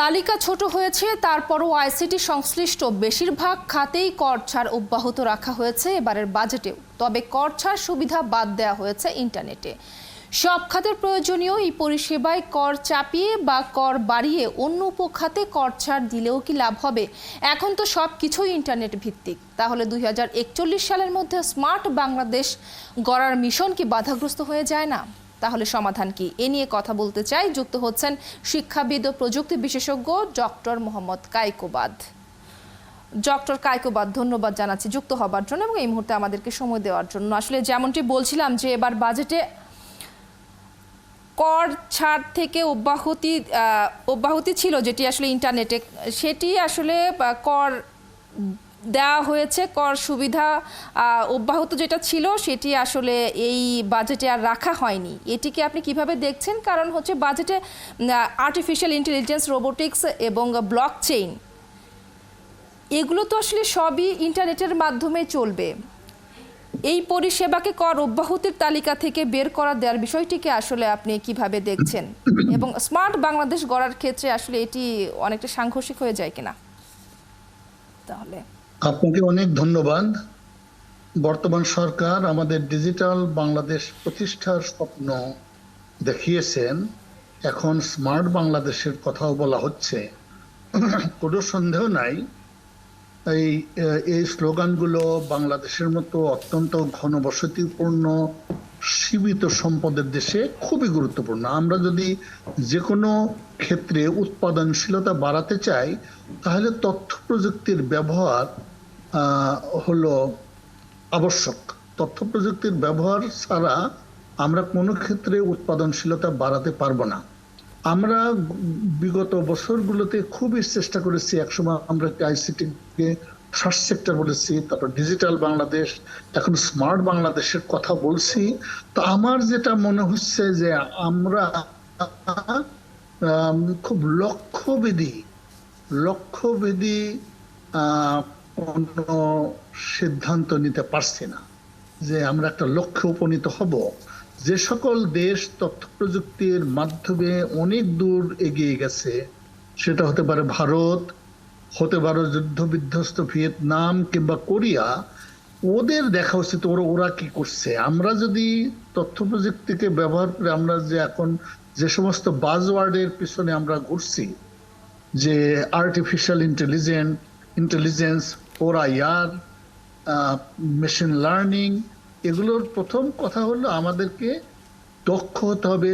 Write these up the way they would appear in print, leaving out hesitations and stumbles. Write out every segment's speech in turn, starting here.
তালিকা ছোট হয়েছে, তারপরও আইসিটি সংশ্লিষ্ট বেশিরভাগ খাতেই কর ছাড় অব্যাহত রাখা হয়েছে এবারের বাজেটেও। তবে কর ছাড় সুবিধা বাদ দেওয়া হয়েছে ইন্টারনেটে। সব খাতের প্রয়োজনীয় এই পরিষেবায় কর চাপিয়ে বা কর বাড়িয়ে অন্য উপখাতে কর ছাড় দিলেও কি লাভ হবে? এখন তো সব কিছুই ইন্টারনেট ভিত্তিক। তাহলে 2041 সালের মধ্যে স্মার্ট বাংলাদেশ গড়ার মিশন কি বাধাগ্রস্ত হয়ে যায় না? তাহলে সমাধান কি? এ নিয়ে কথা বলতে চাই। যুক্ত হচ্ছেন শিক্ষাবিদ ও প্রযুক্তি বিশেষজ্ঞ ডক্টর মোহাম্মদ কায়কোবাদ। ডক্টর কায়কোবাদ, ধন্যবাদ জানাচ্ছি যুক্ত হবার জন্য এবং এই মুহূর্তে আমাদেরকে সময় দেওয়ার জন্য। আসলে যেমনটি বলছিলাম যে এবার বাজেটে কর ছাড় থেকে অব্যাহতি ছিল, যেটি আসলে ইন্টারনেটে, সেটি আসলে কর দেওয়া হয়েছে। কর সুবিধা অব্যাহত যেটা ছিল সেটি আসলে এই বাজেটে আর রাখা হয়নি। এটিকে আপনি কিভাবে দেখছেন? কারণ হচ্ছে বাজেটে আর্টিফিশিয়াল ইন্টেলিজেন্স, রোবোটিক্স এবং ব্লকচেইন, এগুলো তো আসলে সবই ইন্টারনেটের মাধ্যমে চলবে। এই পরিষেবাকে কর অব্যাহতির তালিকা থেকে বের করা দেওয়ার বিষয়টিকে আসলে আপনি কিভাবে দেখছেন, এবং স্মার্ট বাংলাদেশ গড়ার ক্ষেত্রে আসলে এটি অনেকটা সাংঘর্ষিক হয়ে যায় কিনা? তাহলে আপনাকে অনেক ধন্যবাদ। বর্তমান সরকার আমাদের ডিজিটাল বাংলাদেশ প্রতিষ্ঠার স্বপ্ন দেখিয়েছেন। এখন স্মার্ট বাংলাদেশের কথাও বলা হচ্ছে। কোনো সন্দেহ নাই, এই স্লোগানগুলো বাংলাদেশের মতো অত্যন্ত ঘনবসতিপূর্ণ সীমিত সম্পদের দেশে খুবই গুরুত্বপূর্ণ। আমরা যদি যে কোনো ক্ষেত্রে উৎপাদনশীলতা বাড়াতে চাই, তাহলে তথ্য প্রযুক্তির ব্যবহার হলো আবশ্যক। তথ্য প্রযুক্তির ব্যবহার ছাড়া আমরা কোনো ক্ষেত্রে উৎপাদনশীলতা বাড়াতে পারবো না। আমরা বিগত বছরগুলোতে খুবই চেষ্টা করেছি। একসময় আমরা আইসিটিকে ফার্স্ট সেক্টর বলেছি, তারপর ডিজিটাল বাংলাদেশ, এখন স্মার্ট বাংলাদেশের কথা বলছি। তো আমার যেটা মনে হচ্ছে যে আমরা খুব লক্ষ্যভেদী কোনো সিদ্ধান্ত নিতে পারছি না যে আমরা একটা লক্ষ্যে উপনীত হব। যে সকল দেশ তথ্য প্রযুক্তির মাধ্যমে অনেক দূর এগিয়ে গেছে, সেটা হতে পারে ভারত, হতে পারে যুদ্ধ বিধ্বস্ত ভিয়েতনাম কিংবা কোরিয়া, ওদের দেখা উচিত ওরা কি করছে। আমরা যদি তথ্য প্রযুক্তিকে ব্যবহার করে আমরা যে এখন যে সমস্ত বাজওয়ার্ডের পিছনে আমরা ঘুরছি, যে artificial intelligence, OIR, machine learning, এগুলোর প্রথম কথা হলো আমাদেরকে দক্ষ হতে হবে,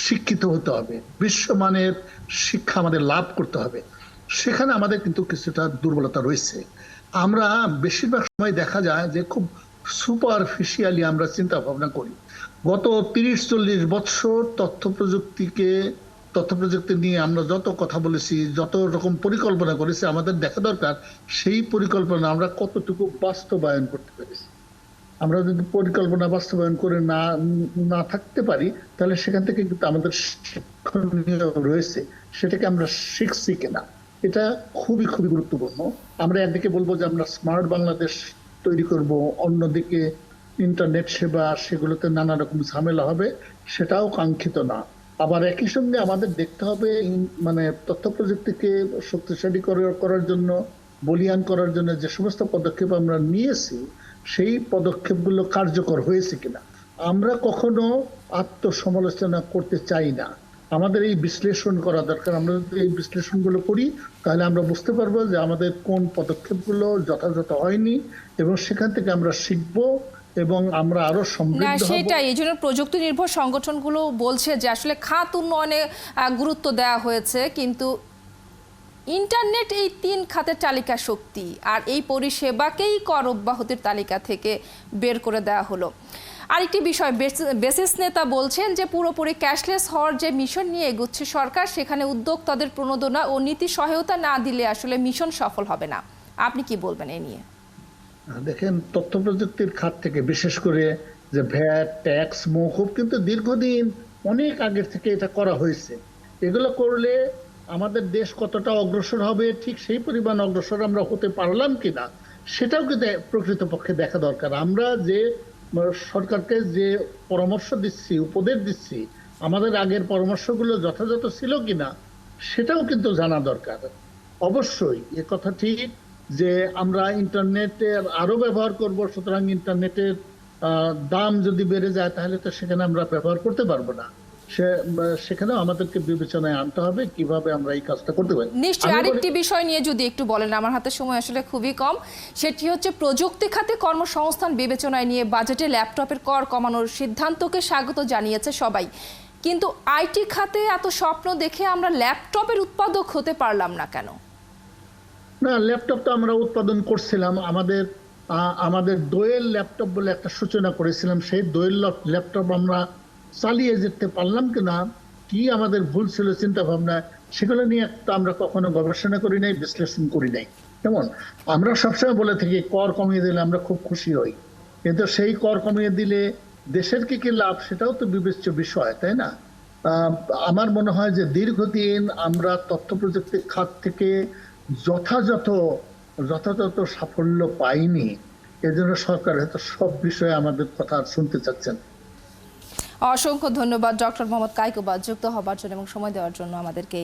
শিক্ষিত হতে হবে, বিশ্বমানের শিক্ষা আমাদের লাভ করতে হবে। সেখানে আমাদের কিন্তু কিছুটা দুর্বলতা রয়েছে। আমরা বেশিরভাগ সময় দেখা যায় যে খুব সুপারফিশিয়ালি আমরা চিন্তা ভাবনা করি। গত 30-40 বছর তথ্য প্রযুক্তি নিয়ে আমরা যত কথা বলেছি, যত রকম পরিকল্পনা করেছি, আমাদের দেখা দরকার সেই পরিকল্পনা আমরা কতটুকু বাস্তবায়ন করতে পেরেছি। আমরা যদি পরিকল্পনা বাস্তবায়ন করে না থাকতে পারি, তাহলে সেখান থেকে কিন্তু আমাদের শিক্ষণীয় রয়েছে, সেটাকে আমরা শিখছি কিনা, এটা খুবই গুরুত্বপূর্ণ। আমরা একদিকে বলবো যে আমরা স্মার্ট বাংলাদেশ তৈরি করব, অন্যদিকে ইন্টারনেট সেবা সেগুলোতে নানা রকম ঝামেলা হবে, সেটাও কাঙ্ক্ষিত না। আবার একই সঙ্গে আমাদের দেখতে হবে মানে তথ্য প্রযুক্তিকে শক্তিশালী করার জন্য, বলিয়ান করার জন্য যে সমস্ত পদক্ষেপ আমরা নিয়েছি, সেই পদক্ষেপগুলো কার্যকর হয়েছে কিনা। আমরা কখনো আত্মসমালোচনা করতে চাই না, আমাদের এই বিশ্লেষণ করা দরকার। আমরা যদি এই বিশ্লেষণগুলো করি, তাহলে আমরা বুঝতে পারবো যে আমাদের কোন পদক্ষেপগুলো যথাযথ হয়নি, এবং সেখান থেকে আমরা শিখবো এবং আমরা আরো সমৃদ্ধ হব। সেটাই, এই জন্য প্রযুক্তি নির্ভর সংগঠনগুলো বলছে যে আসলে খাত উন্নয়নে গুরুত্ব দেওয়া হয়েছে, কিন্তু ইন্টারনেট এই 3 খাতের চালিকা শক্তি, আর এই পরিষেবাকেই কর অব্যাহতির তালিকা থেকে বের করে দেওয়া হলো। আরেকটি বিষয়, বেসিস নেতা বলছেন যে পুরোপুরি ক্যাশলেস হওয়ার যে মিশন নিয়ে এগুচ্ছে সরকার, সেখানে উদ্যোক্তাদের প্রণোদনা ও নীতি সহায়তা না দিলে আসলে মিশন সফল হবে না। আপনি কি বলবেন এ নিয়ে? দেখেন, তথ্য প্রযুক্তির খাত থেকে বিশেষ করে যে ভ্যাট, ট্যাক্স মওকুফ, কিন্তু দীর্ঘদিন অনেক আগের থেকে এটা করা হয়েছে। এগুলো করলে আমাদের দেশ কতটা অগ্রসর হবে, ঠিক সেই পরিমাণ অগ্রসর আমরা হতে পারলাম কিনা, সেটাও কিন্তু প্রকৃতপক্ষে দেখা দরকার। আমরা যে সরকারকে যে পরামর্শ দিচ্ছি, উপদেশ দিচ্ছি, আমাদের আগের পরামর্শগুলো যথাযথ ছিল কিনা, সেটাও কিন্তু জানা দরকার। অবশ্যই এ কথা ঠিক যে আমরা ইন্টারনেটের আরো ব্যবহার করব, সুতরাং ইন্টারনেটের দাম যদি বেড়ে যায় তাহলে তো সেখানে আমরা ব্যবহার করতে পারবো না। সেখানেও আমাদেরকে বিবেচনায় আনতে হবে কিভাবে আমরা এই কাজটা করতে পারি। নিশ্চয়ই আরেকটি বিষয় নিয়ে যদি একটু বলেন, আমার হাতে সময় আসলে খুবই কম, সেটি হচ্ছে প্রযুক্তি খাতে কর্মসংস্থান বিবেচনায় নিয়ে বাজেটে ল্যাপটপের কর কমানোর সিদ্ধান্তকে স্বাগত জানিয়েছে সবাই, কিন্তু আইটি খাতে এত স্বপ্ন দেখে আমরা ল্যাপটপের উৎপাদক হতে পারলাম না কেন? না, ল্যাপটপ তো আমরা উৎপাদন করছিলাম, আমাদের দোয়েল ল্যাপটপ বলে একটা সূচনা করেছিলাম। সেই দোয়েল ল্যাপটপ আমরা চালিয়ে যেতে পারলাম কিনা, কি আমাদের ভুল ছিল চিন্তা ভাবনা, সেগুলো নিয়ে তো আমরা কখনো গবেষণা করি নাই, বিশ্লেষণ করি নাই। যেমন আমরা সবসময় বলে থাকি কর কমিয়ে দিলে আমরা খুব খুশি হই, কিন্তু সেই কর কমিয়ে দিলে দেশের কি কি লাভ সেটাও তো বিবেচ্য বিষয়, তাই না? আমার মনে হয় যে দীর্ঘদিন আমরা তথ্য প্রযুক্তি খাত থেকে যথাযথ সাফল্য পাইনি, এজন্য সরকার হয়তো সব বিষয়ে আমাদের কথা শুনতে চাচ্ছেন। অসংখ্য ধন্যবাদ ডক্টর মোহাম্মদ কায়কোবাদ যুক্ত হবার জন্য এবং সময় দেওয়ার জন্য আমাদেরকে।